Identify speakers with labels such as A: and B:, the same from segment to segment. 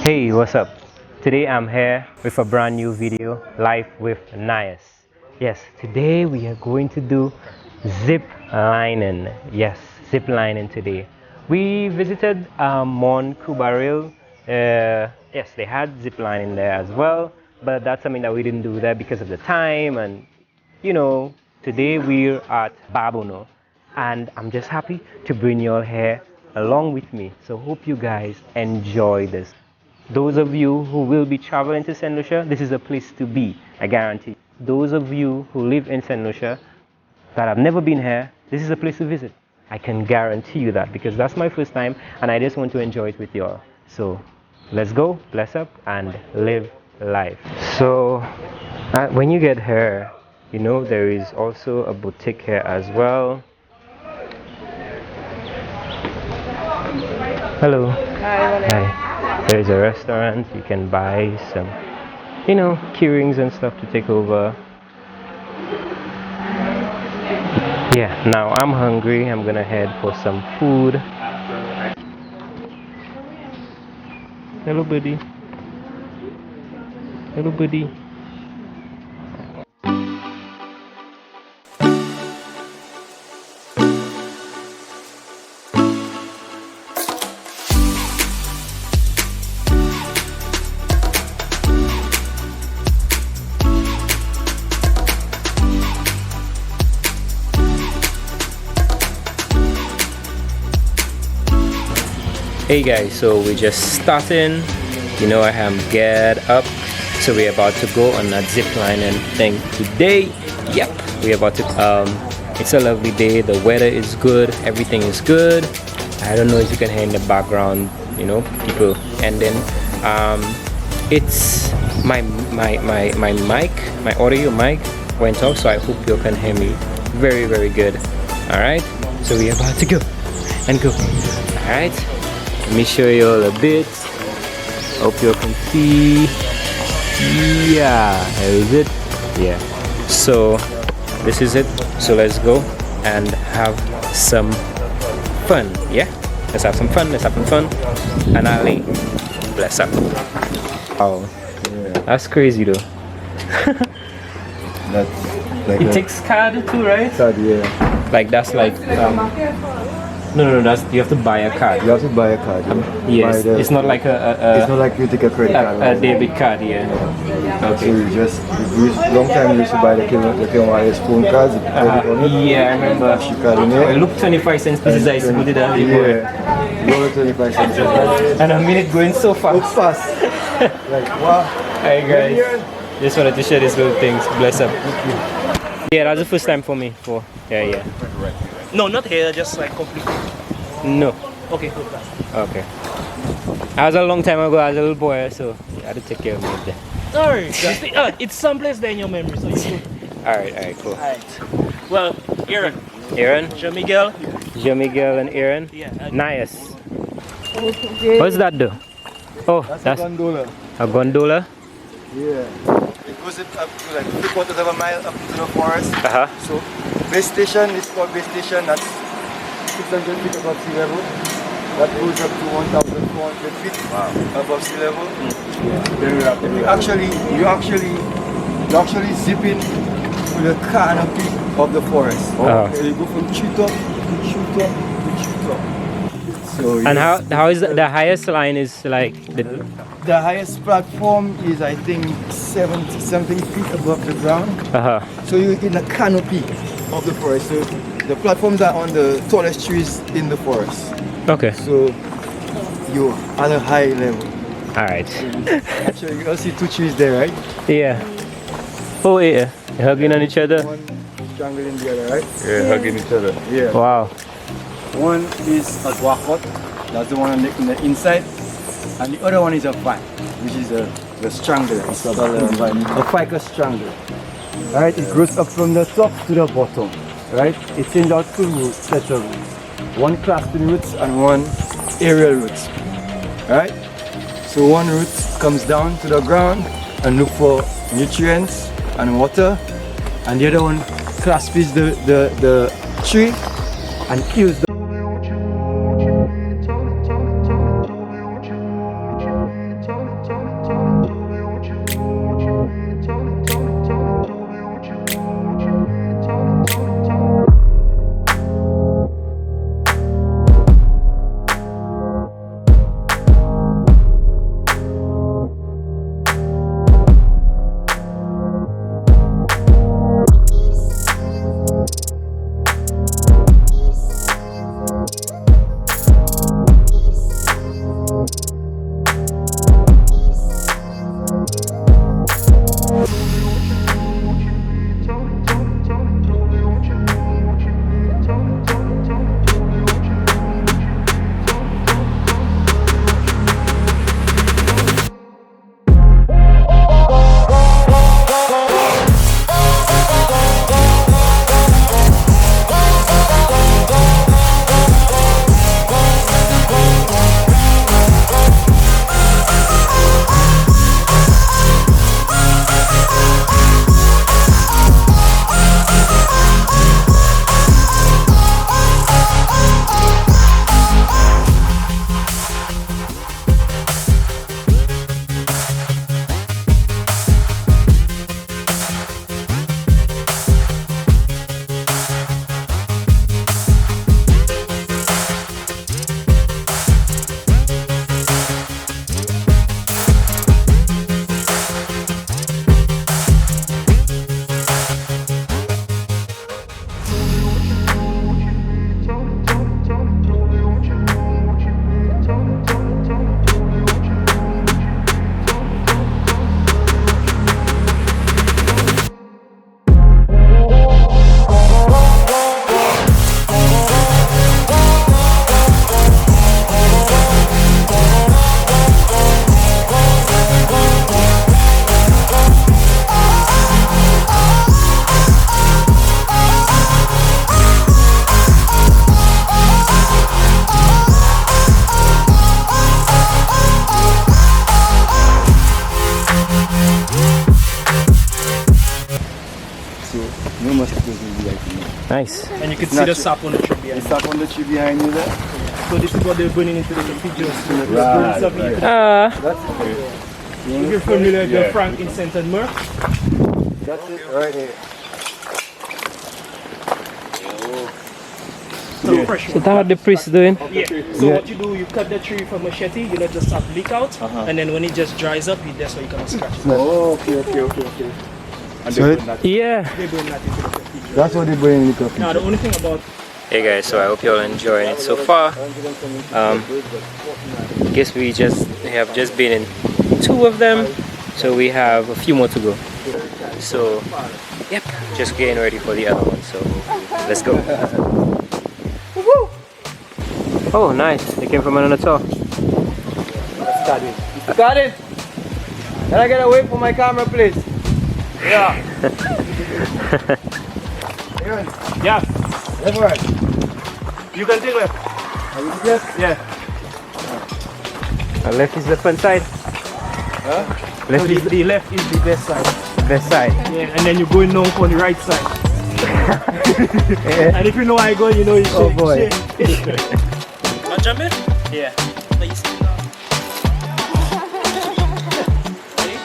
A: Hey, what's up? Today I'm here with a brand new video, live with Nias. Yes, today we are going to do zip lining. Yes, zip lining today. We visited Mount Kubaril. Yes, they had zip lining there as well, but that's something that we didn't do there because of the time. And today we're at Babonneau, and I'm just happy to bring you all here along with me. So hope you guys enjoy this. Those of you who will be traveling to St. Lucia, this is a place to be, I guarantee. Those of you who live in St. Lucia that have never been here, this is a place to visit. I can guarantee you that because that's my first time and I just want to enjoy it with you all. So let's go, bless up, and live life. So when you get here, there is also a boutique here as well. Hello. Hi. There's a restaurant. You can buy some, key rings and stuff to take over. Yeah, now I'm hungry. I'm gonna head for some food. Hello, buddy. Hello, buddy. Hey guys, so we're just starting. I am geared up, so we're about to go on that zip lining thing today. Yep, we're about to it's a lovely day, the weather is good, everything is good. I don't know if you can hear in the background, people. And then it's my mic, my audio mic went off, so I hope you can hear me very, very good. All right, so we're about to go and go. All right, let me show you all a bit. Hope you can see. Yeah, here is it. Yeah, so this is it. So let's go and have some fun. Yeah, let's have some fun. And Ali, bless up. Oh, yeah. That's crazy though.
B: That's like
A: it takes card too, right?
B: card, yeah.
A: Like that's like no, that's you have to buy a card.
B: You have to buy a card.
A: Yes, it's not like
B: it's not like you take a credit card.
A: A debit card, yeah.
B: So long time you used to buy the KYS phone cards.
A: Yeah, I remember. It looked 25 cents pieces. I used to put it out before.
B: Yeah, 25 cents.
A: And a minute going so fast.
B: So fast. Like wow.
A: Hi guys. Just wanted to share these little things. Bless up. Yeah, that's the first time for me. Yeah.
C: No, not here, just like completely.
A: No.
C: Okay.
A: Okay. I was a long time ago as a little boy, so I had to take care of me there.
C: Sorry. It's someplace there in your memory, so you could.
A: Alright, cool.
C: Alright. Well, Aaron.
A: Jean-Miguel and Aaron.
C: Yeah.
A: Nice. What's that do? Oh, that's
B: a gondola.
A: A gondola?
B: Yeah. It goes up to like 3/4 of a mile up into the forest. So base station is called base station. That's 600 feet above sea level. That goes up to 1,400 feet above sea level. Yeah. You actually zip in to the canopy of the forest. So you go from treetop to treetop to treetop. So
A: and how is the highest line is like
B: the highest platform is I think 70 feet above the ground. So you're in the canopy of the forest. So the platforms are on the tallest trees in the forest.
A: Okay.
B: So you're at a high level.
A: Alright.
B: Actually, you can see two trees there, right?
A: Yeah. Oh yeah. You're hugging on each other?
B: One strangling the other, right?
D: Yeah, hugging each other.
B: Yeah.
A: Wow.
B: One is a guacot, that's the one on the inside, and the other one is a vine, which is the strangler. It's a ficus strangler. Right? It grows up from the top to the bottom. Right? It sends out two sets of roots. One clasping roots and one aerial roots. Right? So one root comes down to the ground and look for nutrients and water, and the other one clasps the tree and kills the
A: Nice.
C: And you can see the sap on the tree behind
B: It's up on the tree behind you there.
C: So this is what they're burning into the pigeons.
B: Right.
C: That's if you're familiar with the frankincense and myrrh.
B: That's it right here.
C: So fresh
A: So
C: one.
A: that's what the priest doing?
C: Yeah. So what you do, you cut the tree with a machete, you let the sap leak out, and then when it just dries up, that's why you can scratch it.
B: Oh, okay. And
D: So
B: they put that.
A: Yeah.
C: They burn that into the pigeons.
B: That's what they bring in the
C: Now the only thing about
A: Hey guys, so I hope you all enjoying it so far. Guess we have just been in 2 of them, so we have a few more to go. So, yep, just getting ready for the other one. So, let's go. Oh, nice! They came from another tour.
B: Got it. Can I get away from my camera, please? Yeah.
C: yeah,
B: Left or right?
C: you can take left.
B: Are you left?
C: Yeah.
A: Left is the front side.
B: Huh?
A: Left is
C: The left is the best side.
A: the best side.
C: Yeah, and then you're going down on the right side. And if you know how I go, you know you shake.
B: Oh, boy.
C: Not jumping? Yeah. Please.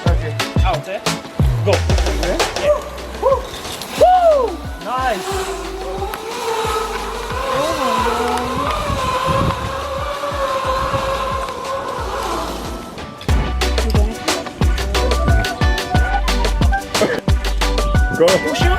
C: Ready? Out, eh? Go. Yeah. Woo! Nice.
B: Go.
C: Lucia?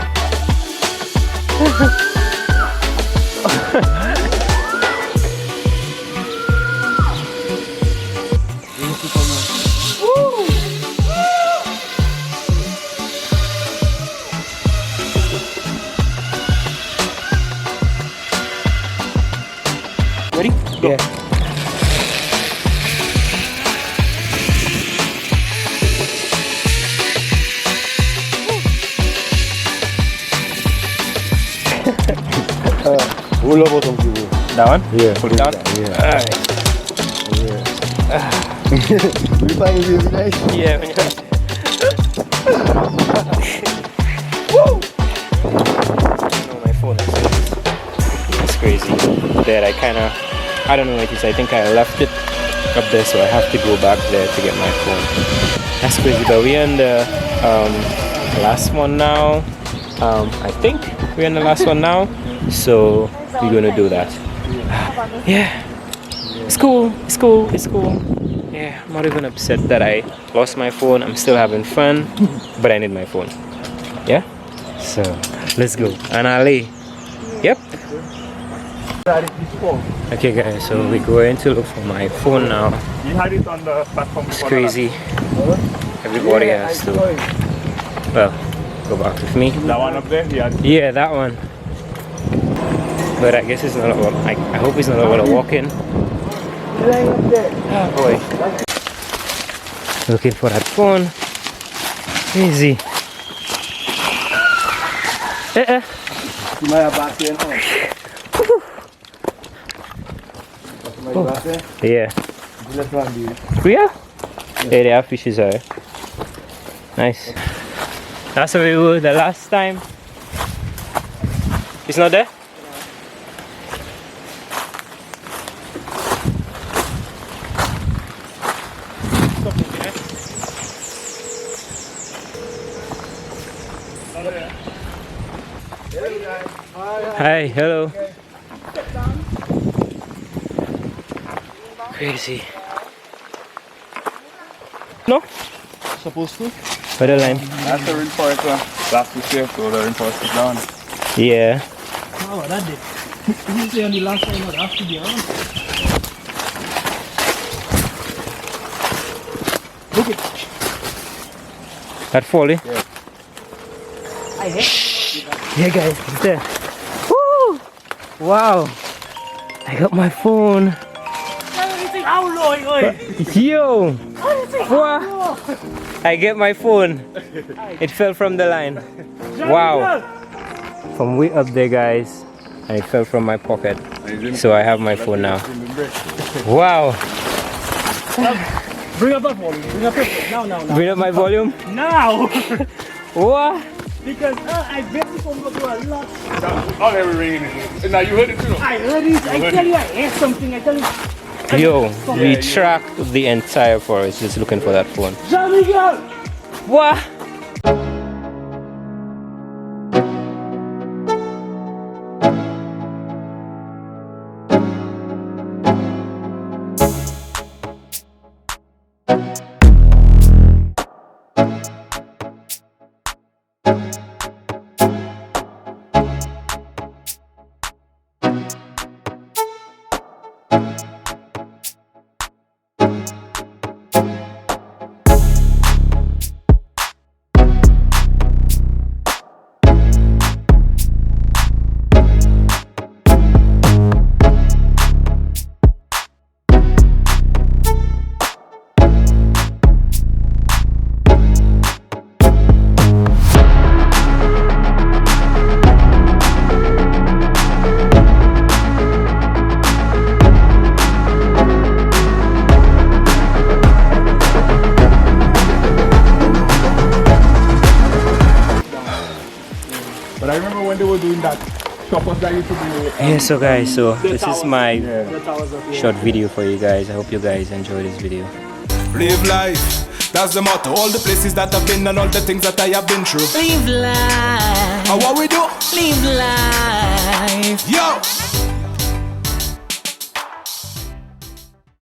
C: Ready? Go.
A: Yeah.
B: Roll over some people.
A: That one?
B: Yeah.
A: Pull it down?
B: Yeah. We find it really nice.
A: Yeah. Woo! No, my phone is it's crazy. That I don't know what it is. I think I left it up there, so I have to go back there to get my phone. That's crazy. But we're on the last one now. I think we're on the last one now. So we're gonna do that. Yeah. It's cool. It's cool. It's cool. Yeah, I'm not even upset that I lost my phone. I'm still having fun, but I need my phone. Yeah? So, let's go. And Ali. Yep. Okay guys, so we're going to look for my phone now.
D: You had it on the platform.
A: It's crazy. Everybody has to, well, go back with me.
D: That one up there?
A: Yeah, that one. But I guess it's not about, I hope it's not about walking. Oh boy. Looking for that phone. Easy.
B: You might have back there now.
A: Oh.
B: Back there?
A: Yeah.
B: Left one, dude.
A: Yeah? Yeah, they have fishes there. Nice. That's where we were the last time. It's not there? Hi, hello. Crazy. No?
C: Supposed to?
A: By the line.
D: That's the rainforest one. That's the shape, so the rainforest is down.
A: Yeah.
C: Oh, that did. You say on the last time, I'd have to be on. Look it.
A: That falling?
B: Yeah.
C: I hate.
A: Yeah guys, it's there. Woo! Wow. I got my phone. Yo! What? I get my phone. It fell from the line. Wow. From way up there guys. And it fell from my pocket. So I have my phone now. Wow.
C: Bring up that volume. Bring up it. Now.
A: Bring up my volume.
C: Now!
A: What?
C: Because I bet you come to a lot.
D: All every ringing in. Now you heard it too.
C: I heard it. I tell you, I heard something. I tell you.
A: Yo, we tracked the entire forest just looking for that phone.
C: Johnny girl.
A: What?
D: But I remember when they were doing that choppers that used to do.
A: Yeah, so guys, so this is my
C: The towers of
A: short video for you guys. I hope you guys enjoy this video.
E: Live life, that's the motto. All the places that I've been and all the things that I have been through.
F: Live life.
E: And what we do?
F: Live life.